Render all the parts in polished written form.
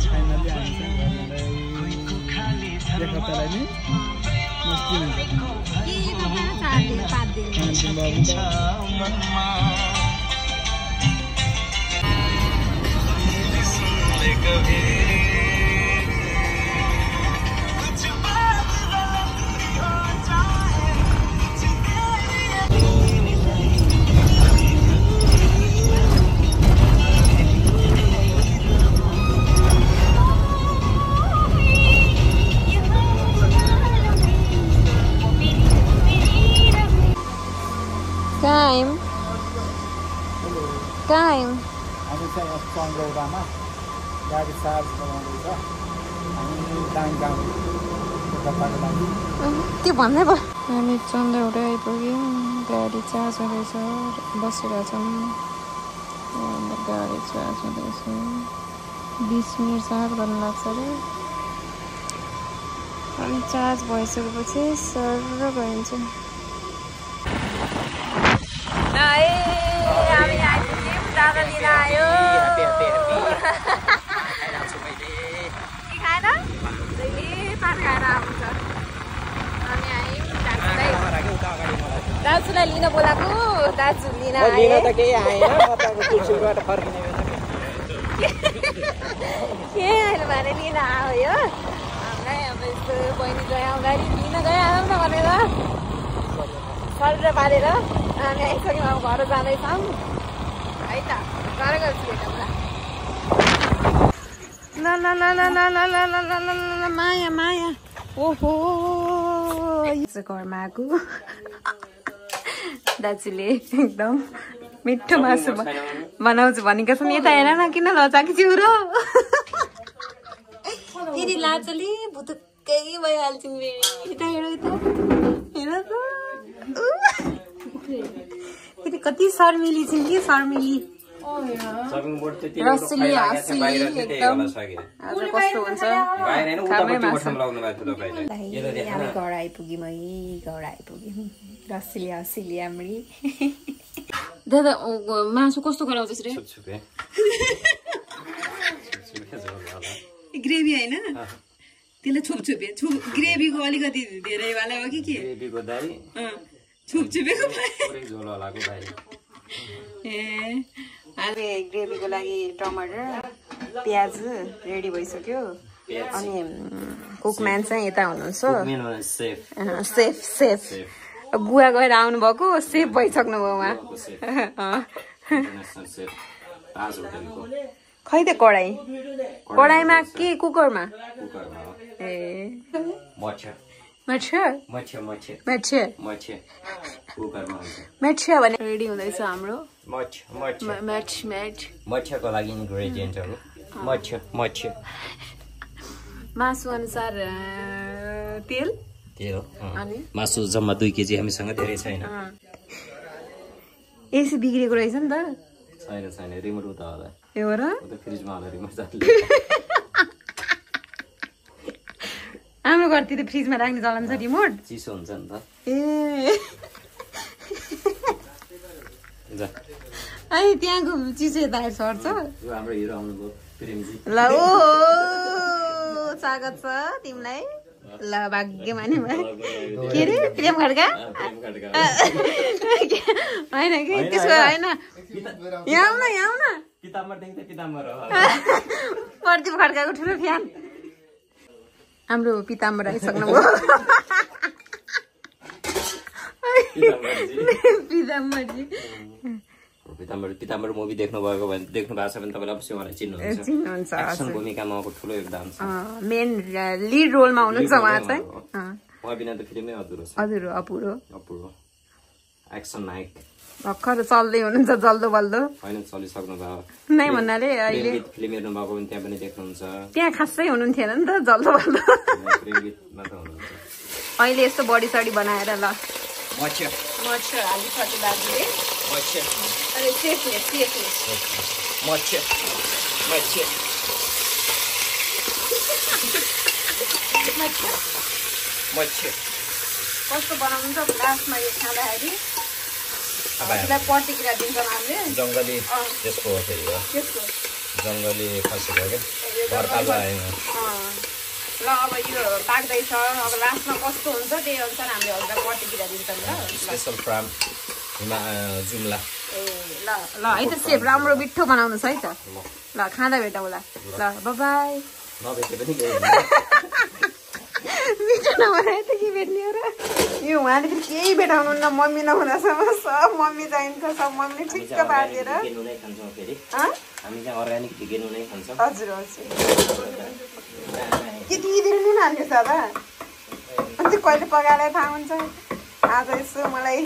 Finally हामी चाहिँ एक हप्तालाई नै हामी चाहिँ चन्द्रौदामा गाडी चार्ज गराउँदैछ हामी दाङ के भन्दै भयो हामी चन्द्रौदा आइपुग्यौँ गाडी चार्ज हुँदैछ बसिरहेछौँ गाडी चार्ज हुँदैछ 20 मिनट चार्ज गर्नु लाग्छ अरे अनि चार्ज भइसकेपछि सर गइन्छ दादा लिन आयो दाजुलाई लिन बोलाएको दाजु लिन आयो के आयो भने लिन आयो हामीलाई अब यस्तो बहिनी गयो अगाडि लिन गइहालौँ न भनेर शरीर पारेर हामी आइसक्यौँ अब घर जाँदैछौँ है त गरेको छु ल माया माया ओहो घरमा आएको दाजुले एकदम मिठो मासु बनाउँछु भनेको छन् यता हेर न किन लजाएको छु र फेरि लाजले भुतुक्कै भइहाल्छौँ यता हेर हेर त फेरि कति शर्मिली छिन् कि शर्मिली रसली हाँसली एकदम आज कस्तो हुन्छ हामी घर आइपुग्यौँ है घर आइपुग्यौँ रसली हाँसली हामी दादा मासु कस्तो गराउँछ रे ग्रेभी होइन त्यसलाई छुपछुपे ग्रेभीको अलिकति धेरै वाला हो कि के ग्रेभीको दाइ छुपछुपेको दाइ ए अहिले ग्रेभीको लागि टमाटर प्याज रेडी भइसक्यो अनि कुकम्यान चाहिँ यता हुनुहुन्छ सेफ गुवा गएर आउनु भएको सेफ भइसक्नु भयो उहाँ खै त कडाईमा के कुकरमा ए माछा भने रेडी हुँदैछ हाम्रो माछाको लागि इन्ग्रेडियन्टहरु मासु अनुसार तेल अनि मासु जम्मा 2 केजी हामीसँग धेरै छैन एसी बिग्रेको रहेछ नि त छैन रिमोट उता होला एउटा उता फ्रिजमा होला रिमोट जातले हाम्रो घरतिर फ्रिजमा राख्ने चलन छ रिमोट चिसो हुन्छ नि त ए अनि त्यहाँको चिसो यता सर्छ यो हाम्रो हिरो आउनुभयो प्रेमजी ल ओ स्वागत छ तिमीलाई ल भाग्यमानी भयो के रे प्रेम खड्का होइन कि त्यसको होइन यहाँ आउन प्रदीप खड्काको ठुलो फ्यान हाम्रो पिताम्बर आइसक्नुभयो पिताम्बर मुभी देख्नु भएको छ भने तपाईले अवश्य उहाँलाई चिन्नुहुन्छ एक्सन भूमिकामा उहाँको ठुलो योगदान छ मेन लिड रोलमा हुनुहुन्छ उहाँ चाहिँ उहाँ बिना त फिल्मै अपुरो एक्सन नायक भर्खर चल्दै हुनुहुन्छ जल्दो बल्दो हैन चलिसक्नु भयो नै भन्नाले अहिले फिल्म हेर्नु भएको पनि त्यहाँ पनि देख्नुहुन्छ त्यहाँ खासै हुनुहुन्थेन नि त जल्दो बल्दो अहिले यस्तो बडी सडी बनाएर ल मच्छर हालिसक्यो दाजुले अरे सेफनेस मच्छर कस्तो बनाउनुहुन्छ लास्टमा यो खाँदाखेरि प्रतिक्रिया दिन्छ हामीले जङ्गली त्यसको हो फेरि हो जङ्गली खसेको क्या बर्खालो आएन ल अब यो पाक्दैछ अब लास्टमा कस्तो हुन्छ त्यही अनुसार हामीले हल्का पटिदिएर दिन्छौँ ल स्पेसल फ्राम जुम्ला ए ल ल है त सेप राम्रो मिठो बनाउनु छ है त ल खाँदा भेटौँला ल बाई नभेटे पनि मिठो नबनाए त के भेट्ने हो र यो उहाँले फेरि केही भेटाउनुहुन्न मम्मी नहुँदासम्म सब मम्मी चाहिन्छ सब मम्मीले ठिक्क पारिदिएर हामी चाहिँ अर्ग्यानिक भिगेन नै खान्छौँ हजुर हजुर यति धेरै नुन हाल्ने छ दा अनि चाहिँ कहिले पकाएर थाहा हुन्छ आज यसो मलाई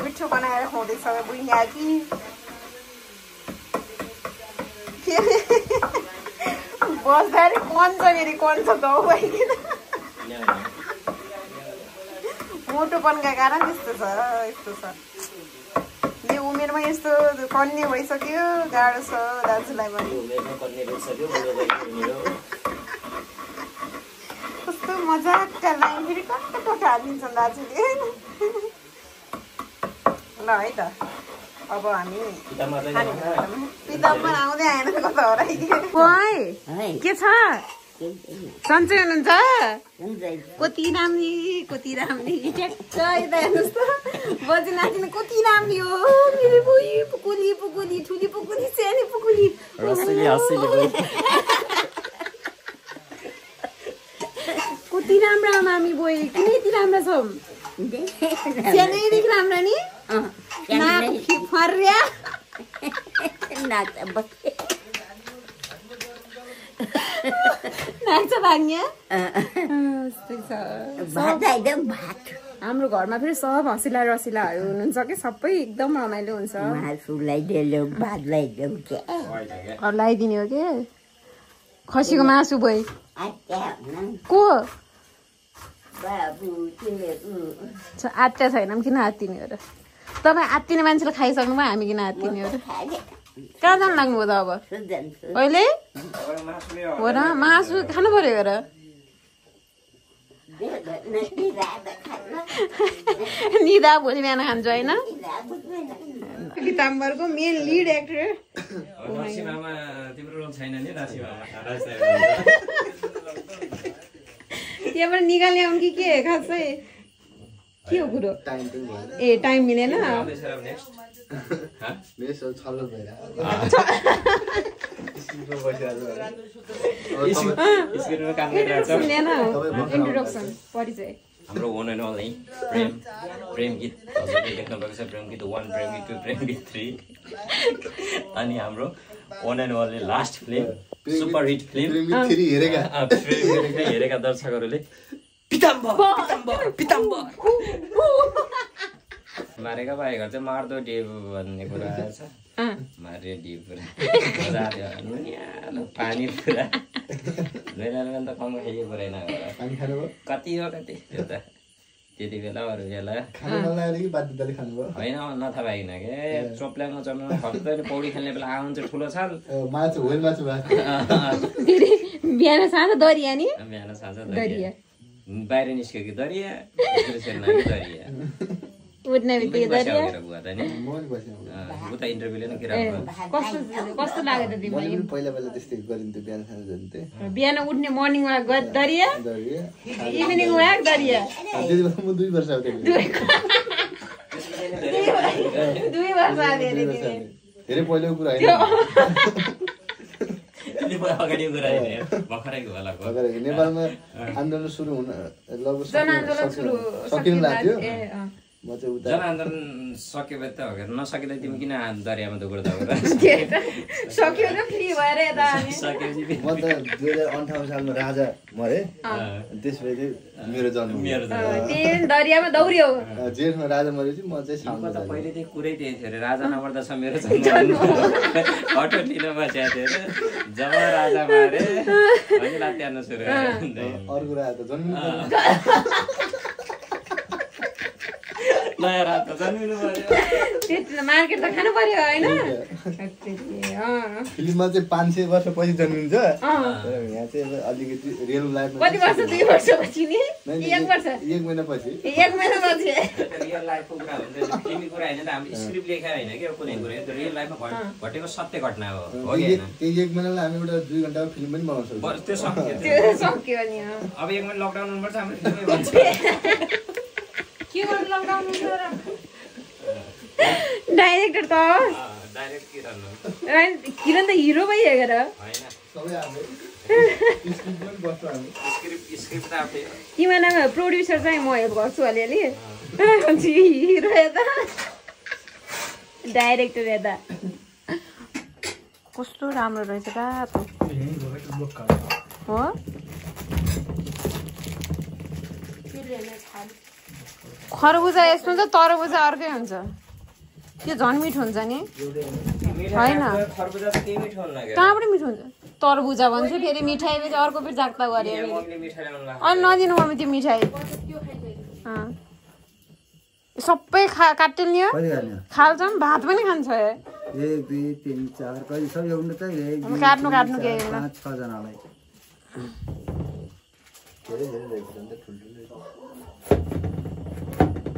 मिठो बनाएर खुवाउँदैछ बुझ्ने कि बस्दाखेरि कन्छ फेरि कन्छ गाउँ भइदिन मोटोपनका कारण त्यस्तो छ यस्तो छ यो उमेरमा यस्तो कन्ने भइसक्यो गाह्रो छ दाजुलाई पनि कस्तो मजाका लाइन फेरि कस्तो टोटो हालिदिन्छन् दाजुले ल है त अब हामी पिताम्बर आउँदै आएन कता हो र के छ सन्चै हुनुहुन्छ कति राम्री ठ्याक्क यता हेर्नुहोस् त बजी नाचिने कति राम्री हो मेरो बुढी पुकुली ठुली पुकुली सानो पुकुली कति राम्रा मामी बोय किन यति राम्रा छौँ सानैदेखि राम्रा नि फर्या नाच्छ भाग्य हाम्रो घरमा फेरि सब हँसिला रसिलाहरू हुनुहुन्छ कि सबै एकदम रमाइलो हुन्छ लगाइदिने हो के खसीको मासु भयो को आत्या छैन किन आत्तिने हो र तपाईँ आत्तिने मान्छेले खाइसक्नु भयो हामी किन आत्तिने हो र कहाँ जानु लाग्नुभयो त अब अहिले हो र मासु खानु पर्यो र निदा भोलि बिहान खान्छु होइन पिताम्बरको मेन लिड एक्टर त्यहाँबाट निकाल्ने आउँ कि के खासै के हो कुरो ए टाइम मिलेन इन्ट्रोडक्सन परिचय हाम्रो वान एन्ड अल है प्रेम गीत देख्नु भएको छ प्रेम गीत 1 प्रेम गीत 2 प्रेम गीत 3 अनि हाम्रो one and all last film super hit film हेरेका दर्शकहरूले पिताम्बर मारेका भाइहरू चाहिँ मार्दो डेब भन्ने कुरा आएछ मारे डेब पुरा पानी पुरा त कम खाइयो पुऱ्याएन कति हो कति त्यो त त्यति बेला अरू बेला होइन नथा भएन के चोप्ल्याङ हप्ताले पौडी खेल्ने बेला आउँछ ठुलो छाल बिहान साँझ दरिया नि बिहान साँझ दरिया बाहिर निस्क्यो कि दरिया दरिया उठ्ने बित्तिकै दरिया उता इन्टरभ्यूले न कस्तो लाग्यो त तिमीलाई पहिला त्यस्तै गरिन्थ्यो बिहान साँझ जान्थे बिहान उठ्ने मर्निङ वाक दरिया इभिनिङ वाक दरिया त्यति बेला म 2 वर्ष आउँथे 2 वर्ष आले धेरै पहिलेको कुरा हैन नेपालमा आन्दोलन सुरु हुन लगभग सकिन लाग्यो म चाहिँ उता जनआन्दोलन सक्यो भने त हो नसकिँदा तिमी किन दरियामा दोगुर सक्यो र फ्री भएर यता म त 2058 सालमा राजा मरे त्यसपछि मेरो जन्म दरियामा दौड्यो जेठमा राजा मरेपछि म चाहिँ साउन त पहिले चाहिँ कुरै त्यही थियो अरे राजा नमर्दा छ मेरो जन्म अटो लिन बसेको थियो अरे जब राजा मारे अनि लात्यार्न सुरु अर्को राजा त जन्म नयाँ रात त जन्मिनु पर्यो त्यति मार्केट त खानु पर्यो हैन फिल्ममा चाहिँ 500 वर्षपछि जन्मिन्छ यहाँ चाहिँ अलिकति रियल लाइफमा कति वर्ष 2 वर्षपछि नि 1 वर्ष 1 महिनापछि रियल लाइफको कुरा हुन्छ फिल्मी कुरा हैन त हामीले स्क्रिप्ट लेखेर हैन के कुनै कुरा त्यो रियल लाइफमा घटेको सत्य घटना हो हैन त्यही 1 महिनालाई हामी एउटा 2 घण्टाको फिल्म पनि बनाउन सक्छौँ त्यो सक्यो नि अब 1 महिना लकडाउन हुनुपर्छ हाम्रो फिल्मै बन्छ के गर्नु लकडाउन हुन्छ र डाइरेक्टर त डाइरेक्ट किरण त हिरो भइ हेरेर हैन सबै हामीले स्क्रिप्ट पनि बस्छ हामी स्क्रिप्ट त आफै तिमीलाई प्रोड्युसर चाहिँ म हेल्प गर्छु अलिअलि हिरो यता डाइरेक्टर यता कस्तो राम्रो रहेछ रातो हो खरबुजा यस्तो हुन्छ तरबुजा अर्कै हुन्छ त्यो झन् मिठो हुन्छ नि होइन कहाँबाट मिठो हुन्छ तरबुजा भन्छु फेरि मिठाई फेरि अर्को फेरि जाक्ता गऱ्यो अनि नदिनु मम्मी त्यो मिठाई सबै काटेल्ने हो खाल्छ भात पनि खान्छ 1 2 3 4 कहिले सब एउटा चाहिँ काट्नु के 5 6 जनालाई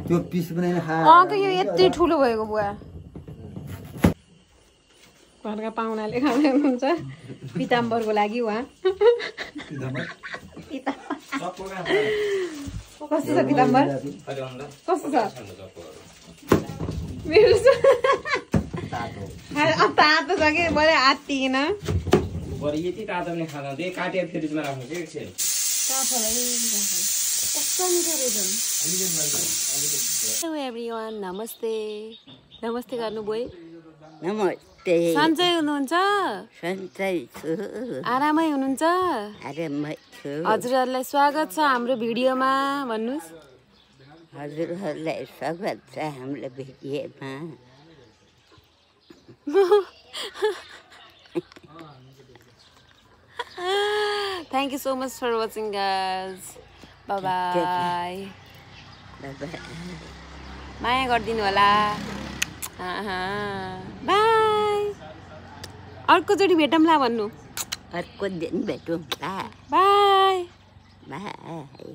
त्यो पिस बनाएर के यो यति ठुलो भएको बुवा घरका पाहुनाले खाँदै हुनुहुन्छ पिताम्बरको लागि उहाँ कस्तो छ पिताम्बर कस्तो छ मेरो तातो छ कि मैले आत्तिएन यति तातो पनि खाँदा त्यही काटेर फ्रिजमा राख्नु कि एकछिन कस्तो मिठो रहेछ हेलो एभ्रिवान नमस्ते नमस्ते गर्नुभयो नमस्ते सन्चै हुनुहुन्छ सन्चै छु आरामै हुनुहुन्छ आरामै छु हजुरहरूलाई स्वागत छ हाम्रो भिडियोमा भन्नुस् हजुरहरूलाई स्वागत छ हाम्रो भिडियोमा Thank you so much for watching guys. Bye bye. माया गरिदिनु होला बाई अर्कोचोटि भेटौँला भन्नु अर्को दिन भेटौँला बाई बाई